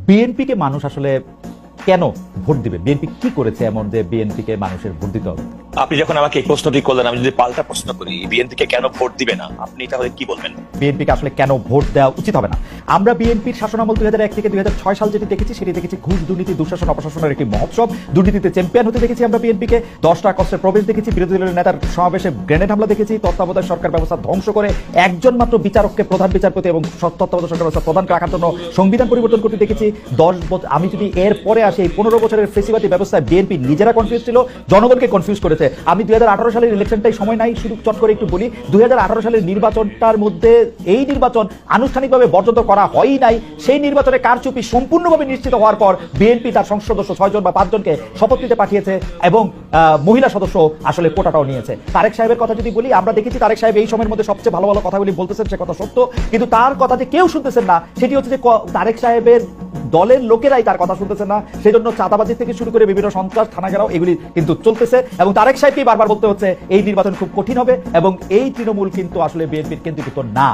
বিএনপিকে মানুষ আসলে কেন ভোট দিবে? বিএনপি কি করেছে এমন যে বিএনপিকে মানুষের ভোট দিতে হবে? আপনি যখন আমাকে এই প্রশ্নটি করলেন, আমি যদি পাল্টা প্রশ্ন করি বিএনপিকে কেন ভোট দিবে না, আপনি তাহলে কি বলবেন? বিএনপিকে আসলে কেন ভোট দেওয়া উচিত হবে না? আমরা বিএনপির শাসনামল 2001 থেকে 2006 সাল যেটি দেখেছি সেটি দেখেছি ঘুষ দুর্নীতি দুঃশাসন অপশাসনের একটি মহোৎসব। দুর্নীতিতে চ্যাম্পিয়ন হতে দেখেছি আমরা বিএনপিকে। 10টা কষ্টের প্রবেশ দেখেছি, বিরোধী দলের নেতার সমাবেশে গ্রেনেড হামলা দেখেছি, তত্ত্বাবধায়ক সরকার ব্যবস্থা ধ্বংস করে একজন মাত্র বিচারককে প্রধান বিচারপতি এবং তত্ত্বাবধায়ক সরকার ব্যবস্থা প্রধান রাখার জন্য সংবিধান পরিবর্তন করতে দেখেছি। 10 বছর, আমি যদি এর পরে আসি, এই 15 বছরের ফেসিবাদী ব্যবস্থায় বিএনপি নিজেরা কনফিউজ ছিল, জনগণকে কনফিউজ করেছে। আমি 2018 সালের ইলেকশনটাই সময় নাই, শুধু চট করে একটু বলি। 2018 সালের নির্বাচনটার মধ্যে এই নির্বাচন আনুষ্ঠানিকভাবে বর্জন করা হয়ই নাই। সেই নির্বাচনে কারচুপি সম্পূর্ণভাবে নিশ্চিত হওয়ার পর বিএনপি তার সংসদ সদস্য 6 জন বা 5 জনকে শপথ নিতে পাঠিয়েছে এবং মহিলা সদস্য আসলে কোটাটাও নিয়েছে। তারেক সাহেবের কথা যদি বলি, আমরা দেখেছি তারেক সাহেব এই সময়ের মধ্যে সবচেয়ে ভালো ভালো কথাগুলি বলতেছেন, সে কথা সত্য, কিন্তু তার কথা যে কেউ শুনতেছেন না সেটি হচ্ছে যে তারেক সাহেবের দলের লোকেরাই তার কথা শুনতেছে না। সেই জন্য চাঁদাবাজি থেকে শুরু করে বিভিন্ন সন্ত্রাস, থানা ঘেরাও এগুলি কিন্তু চলতেছে এবং তারেক সাহেবকেই বারবার বলতে হচ্ছে এই নির্বাচন খুব কঠিন হবে এবং এই তৃণমূল কিন্তু আসলে বিএনপির কেন্দ্রীভূত না।